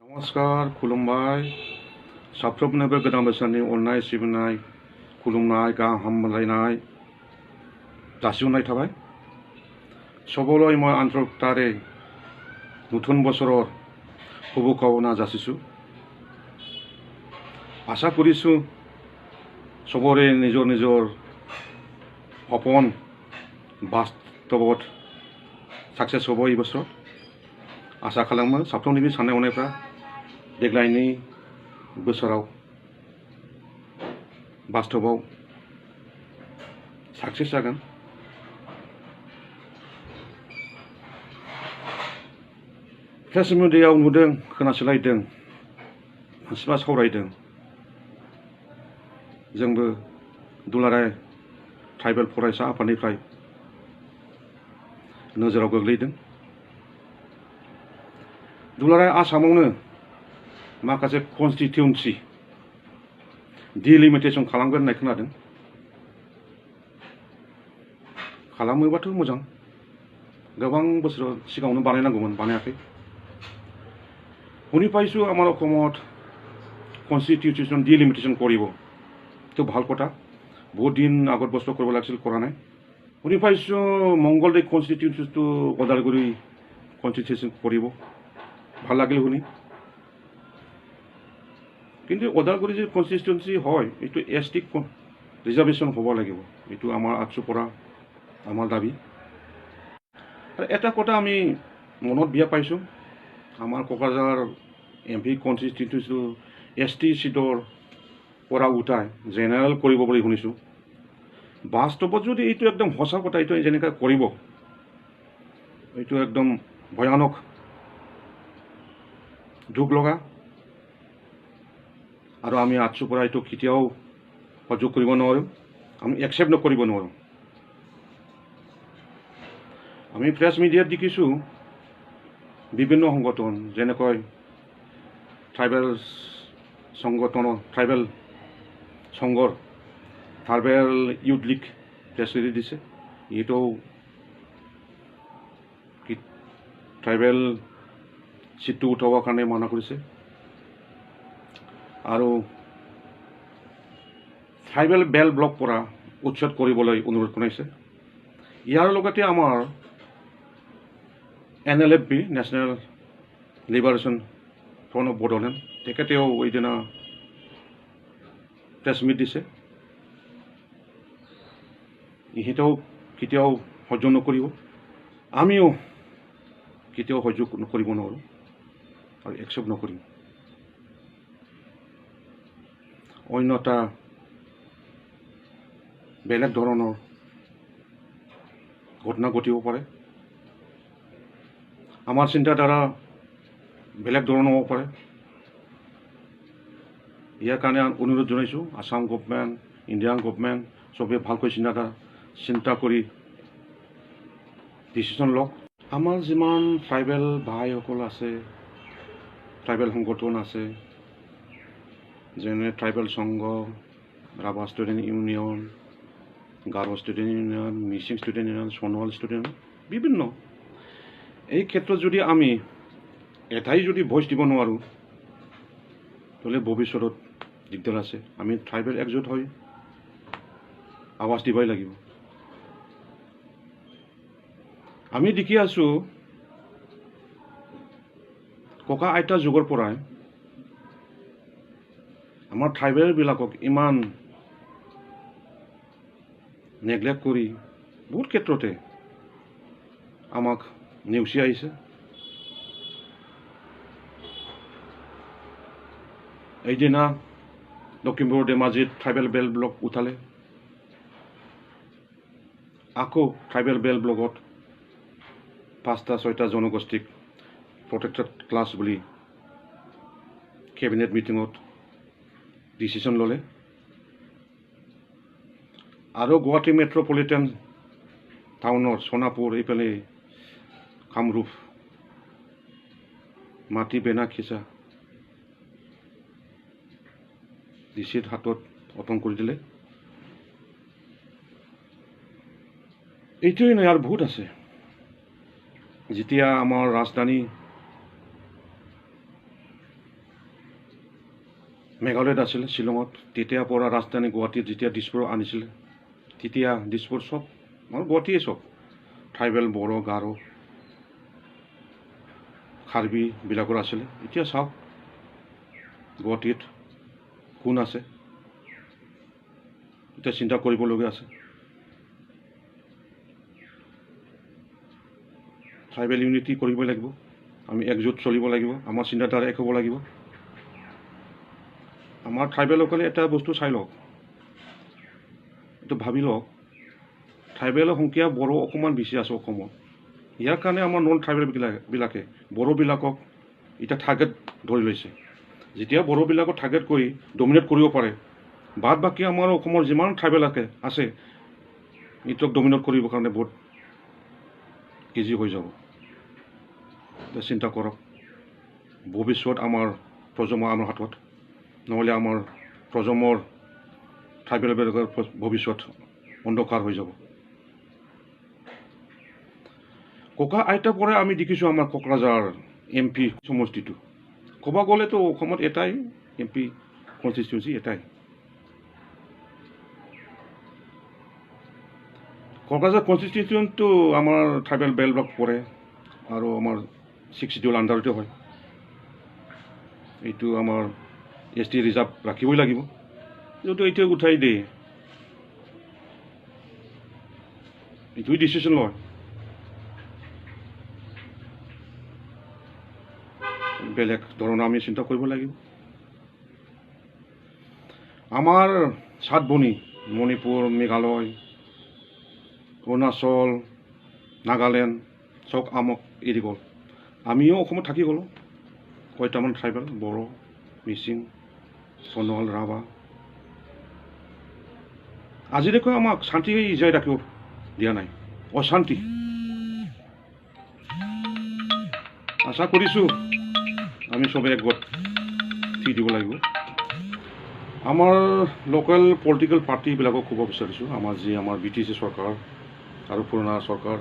नमस्कार खुलुमबाय साफ्रोमनोबो गोदान बोसोरनि अननाय सिबिनाय खुलुमनाय गाहाम हामलायनाय जासिहरनाय थाबाय सबলৈ মই আন্তৰিকতাৰে নতুন বছৰৰ শুভকামনা যাচিছোঁ আশা কৰিছোঁ সবৰে নিজৰ নিজৰ সপোন বাস্তৱত সাকসেস হ'ব এই বছৰ आसा खालामो साफ्रोमनिबो साननाय हनायफ्रा देग्लायनि बोसोराव बास्तवाव साक्सेस जागोन प्रेस मिडियायाव नुदों खोनासोलायदों मानसिफ्रा सावरायदों जोंबो दुलाराय ट्राइबेल फरायसा आफादनिफ्राय नोजोराव गोग्लैदों दुलाराय आसामावनो माखासे कन्स्टिटिउन्सि डिलिमिटेशन खालामगोन होननाय खोनादों खालामोबाथ' मोजां गोबां बोसोर सिगाङावनो बानायनांगौमोन बानायाखै শুনি পাইছোঁ আমাৰ অসমত কনষ্টিটিউশ্যন ডিলিমিটেশ্যন কৰিব তো ভাল কথা বহুত দিন আগত বস্তু কৰিব লাগিছিল কৰা নাই শুনি পাইছোঁ মংগলদৈ কনষ্টিটিউশ্যনটো ওদালগুৰি কনষ্টিটিউশ্যন কৰিব ভাল লাগিল শুনি কিন্তু ওদালগুৰি যে কনষ্টিটুৱেঞ্চি হয় এইটো এছটি ৰিজাৰ্ভেশ্যন হ'ব লাগিব এইটো আমাৰ AATSU পৰা আমাৰ দাবী আৰু এটা কথা আমি মনত বিয়া পাইছোঁ আমাৰ কোকৰাঝাৰ MP কনষ্টিটুৱেঞ্চিটো ST চিটৰ পৰা উঠাই জেনেৰেল কৰিব বুলি শুনিছোঁ বাস্তৱত যদি এইটো একদম সঁচা কথা এইটো যেনেকৈ কৰিব এইটো একদম ভয়ানক দুখ লগা আৰু আমি AATSU পৰা এইটো কেতিয়াও সহ্য কৰিব নোৱাৰোঁ আমি একচেপ্ট নকৰিব নোৱাৰোঁ আমি প্ৰেছ মিডিয়াত দেখিছোঁ বিভিন্ন সংগঠন যেনেকৈ ট্ৰাইবেল সংগঠনৰ ট্ৰাইবেল সংঘৰ tribal youth league press release দিছে এইটো ট্ৰাইবেল চিটটো উঠাবৰ কাৰণে মানা কৰিছে আৰু ট্ৰাইবেল বেল ব্লক পৰা উচ্ছেদ কৰিবলৈ অনুৰোধ কৰিছে ইয়াৰ লগতে আমাৰ NLFB national liberation front of Bodoland তেখেতেও এইদিনা প্ৰেছ মিট দিছে ইহঁতেও কেতিয়াও সহ্য নকৰিব আমিও কেতিয়াও সহ্য নকৰিব নোৱাৰোঁ আৰু একচেপ্ট নকৰিম অন্য এটা বেলেগ ধৰণৰ ঘটনা ঘটিব পাৰে আমাৰ চিন্তাধাৰা বেলেগ ধৰণৰ হ'ব পাৰে ইয়াৰ কাৰণে অনুৰোধ জনাইছোঁ আসাম গভৰ্ণমেণ্ট ইণ্ডিয়ান গভৰ্ণমেণ্ট চবেই ভালকৈ চিন্তা কৰি ডিচিশ্যন লওক আমাৰ যিমান ট্ৰাইবেল ভাইসকল আছে ট্ৰাইবেল সংগঠন আছে যেনে ট্ৰাইবেল সংঘ Rabha student union Garo student union Mising student union Sonowal student বিভিন্ন এই ক্ষেত্ৰত যদি আমি এটাই যদি ভইচ দিব নোৱাৰোঁ তাহলে ভৱিষ্যতত দিগদাৰ আছে আমি ট্ৰাইবেল একজোট হৈ আৱাজ দিবই লাগিব আমি দেখি আছোঁ ককা আইতা যুগৰ পৰাই আমাৰ ট্ৰাইবেলবিলাকক ইমান নেগলেক্ট কৰি বহুত ক্ষেত্ৰতে আমাক নেওচি আহিছে এইদিনা লখিমপুৰ ধেমাজিত ট্ৰাইবেল বেল ব্লক উঠালে আকৌ ট্ৰাইবেল বেল ব্লকত 5টা 6টা জনগোষ্ঠীক প্ৰটেক্টেড ক্লাছ বুলি কেবিনেট মিটিঙত ডিচিশ্যন ল'লে আৰু গুৱাহাটী মেট্ৰপলিটান টাউনৰ সোণাপুৰ এইফালে কামৰূপ মাটি বেনাখিচা ডিচিৰ হাতত অৰ্পণ কৰি দিলে এইটোৱেই নাই আৰু বহুত আছে যেতিয়া আমাৰ ৰাজধানী মেঘালয়ত আছিলে শ্বিলঙত তেতিয়াৰ পৰা ৰাজধানী গুৱাহাটীত যেতিয়া দিছপুৰ আনিছিলে তেতিয়া দিছপুৰ চব মানে গুৱাহাটীয়ে চব ট্ৰাইবেল বড়ো গাৰো কাৰ্বিবিলাকৰ আছিলে এতিয়া চাওক গুৱাহাটীত কোন আছে এতিয়া চিন্তা কৰিবলগীয়া আছে ট্ৰাইবেল ইউনিটি কৰিব লাগিব আমি একজোট চলিব লাগিব আমাৰ চিন্তাধাৰা এক হ'ব লাগিব আমাৰ ট্ৰাইবেলসকলে এটা বস্তু চাই লওক এইটো ভাবি লওক ট্ৰাইবেলৰ সংখ্যা বড়ো অকণমান বেছি আছে অসমত ইয়াৰ কাৰণে আমাৰ নন ট্ৰাইবেলবিলাকে বড়োবিলাকক এতিয়া টাৰ্গেট ধৰি লৈছে যেতিয়া বড়োবিলাকক টাৰ্গেট কৰি ডমিনেট কৰিব পাৰে বাদ বাকী আমাৰ অসমৰ যিমান ট্ৰাইবেল আছে এইটোক ডমিনেট কৰিবৰ কাৰণে বহুত ইজি হৈ যাব চিন্তা কৰক ভৱিষ্যত আমাৰ প্ৰজন্ম আমাৰ হাতত নহ'লে আমাৰ প্ৰজন্মৰ ট্ৰাইবেলবিলাকৰ ভৱিষ্যত অন্ধকাৰ হৈ যাব ককা আইতাৰ পৰাই আমি দেখিছোঁ আমাৰ কোকৰাঝাৰ MP সমষ্টিটো ক'ব গ'লেতো অসমত এটাই MP কনষ্টিটিউঞ্চি এটাই কোকৰাঝাৰ কনষ্টিটিউশ্যনটো আমাৰ ট্ৰাইবেল বেলবিলাক পৰে আৰু আমাৰ 6 শিডিউল আণ্ডাৰতে হয় এইটো আমাৰ ST ৰিজাৰ্ভ ৰাখিবই লাগিব যিহেতু এতিয়া উঠাই দিয়ে এইটোৱে ডিচিশ্যন লয় বেলেগ ধৰণৰ আমি চিন্তা কৰিব লাগিব আমাৰ 7 ভনী মণিপুৰ মেঘালয় অৰুণাচল নাগালেণ্ড চব আমাক এৰি গ'ল আমিও অসমত থাকি গ'লোঁ কয়টামান ট্ৰাইবেল বড়ো মিচিং সোণোৱাল ৰাভা আজিলৈকে আমাক শান্তি জীয়াই ৰাখিব দিয়া নাই অশান্তি আশা কৰিছোঁ আমি চবে একগোট থি দিব লাগিব আমাৰ লোকেল পলিটিকেল পাৰ্টিবিলাকক ক'ব বিচাৰিছোঁ আমাৰ BTC চৰকাৰ আৰু পুৰণা চৰকাৰ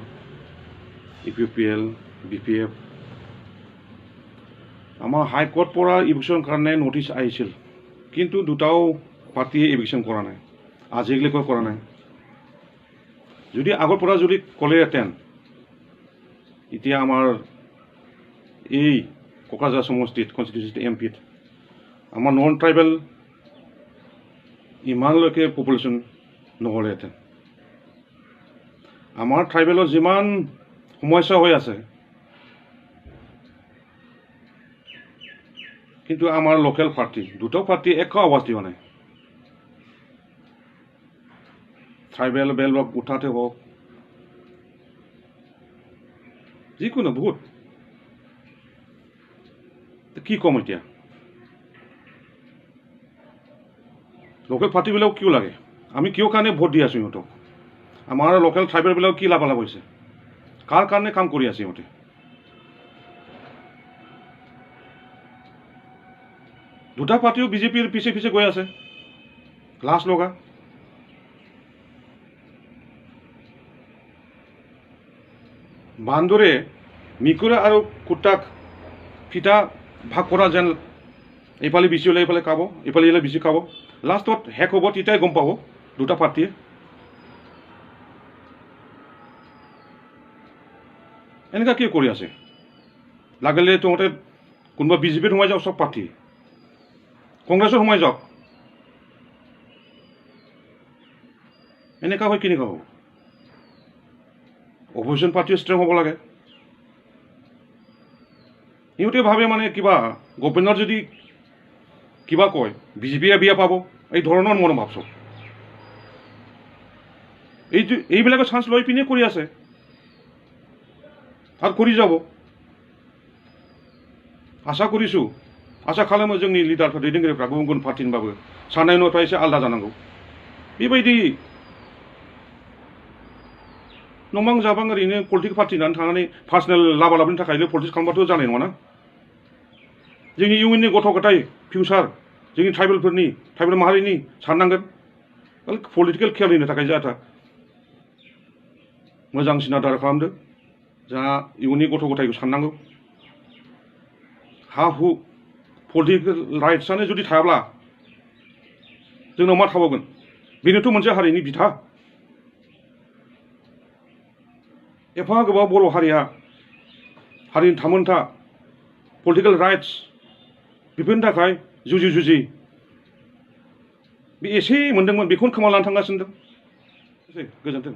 UPL BPF আমাৰ হাইকোৰ্ট পৰা ইভিকশ্যন কাৰণে নটিচ আহিছিল কিন্তু দুটাও পাৰ্টিয়ে ইভিকশ্যন কৰা নাই আজিলৈকে কৰা নাই যদি আগৰ পৰা যদি ক'লেহেঁতেন এতিয়া আমাৰ এই কোকৰাঝাৰ সমষ্টিত কনষ্টিটিউশ্যন MPত আমাৰ নন ট্ৰাইবেল ইমানলৈকে পপুলেশ্যন নহ'লেহেঁতেন আমাৰ ট্ৰাইবেলৰ যিমান সমস্যা হৈ আছে কিন্তু আমাৰ লোকেল পাৰ্টি দুটা পাৰ্টি একো আৱাজ দিয়া নাই ট্ৰাইবেল বেলক উঠাতে হওক যিকোনো বহুত কি ক'ম এতিয়া লোকেল পাৰ্টিবিলাক কিয় লাগে আমি কিয় কাৰণে ভোট দি আছোঁ সিহঁতক আমাৰ লোকেল ট্ৰাইবেলবিলাক কি লাভালাভ হৈছে কাৰ কাৰণে কাম কৰি আছে সিহঁতে দুটা পাৰ্টিও বিজেপিৰ পিছে পিছে গৈ আছে লাজ লগা বান্দৰে মিকুৰে আৰু কুটাক ফিটা ভাগ কৰা যেন এইফালে বেছি হ'লে এইফালে খাব এইফালে হ'লে বেছি খাব লাষ্টত শেষ হ'ব তেতিয়াই গম পাব দুটা পাৰ্টিয়ে এনেকুৱা কি কৰি আছে লাগিলে তহঁতে কোনোবা বিজেপিত সোমাই যাওক চব পাৰ্টি কংগ্ৰেছত সোমাই যাওক এনেকুৱা হয় কেনেকুৱা হ'ব অপজিশ্যন পাৰ্টিও ষ্ট্ৰং হ'ব লাগে সিহঁতে ভাবে মানে কিবা গভৰ্ণৰ যদি কিবা কয় বিজেপিয়ে বিয়া পাব এই ধৰণৰ মনোভাৱ চব এইবিলাকে চান্স লৈ পিনে কৰি আছে আৰু কৰি যাব আশা কৰিছোঁ आसा खालामो जोंनि लिडारफोर दैदेनगिरिफ्रा गुबुन गुबुन पार्टिनिबाबो साननाय हनायफ्रा एसे आलादा जानांगौ बेबायदि नंबां जाबां ओरैनो पलिटिकल पार्टि होननानै थांनानै पार्सनेल लाबा लाबनि थाखायल' पलिटिक्स खालामबाथ' जानाय नङा ना जोंनि इयुननि गथ' गथाय फिउचार जोंनि ट्राइबेल माहारिनि साननांगोन पलिटिकल खेलनि थाखाय जाथा मोजां सिनादार खालामदो जोंहा इयुननि गथ' गथायखौ साननांगौ हा हु पलिटिकल राइट्सआनो जुदि थायाब्ला जोंनाव मा थाबावगोन बेनोथ' मोनसे हारिनि बिथा एफा गोबाव बर' हारिया हारिनि थामोनथा पलिटिकेल राइट्स बेफोरनि थाखाय जुजि बे एसे मोनदोंमोन बेखौनो खोमाना लानो थांगासिनो दं गोजोन्थों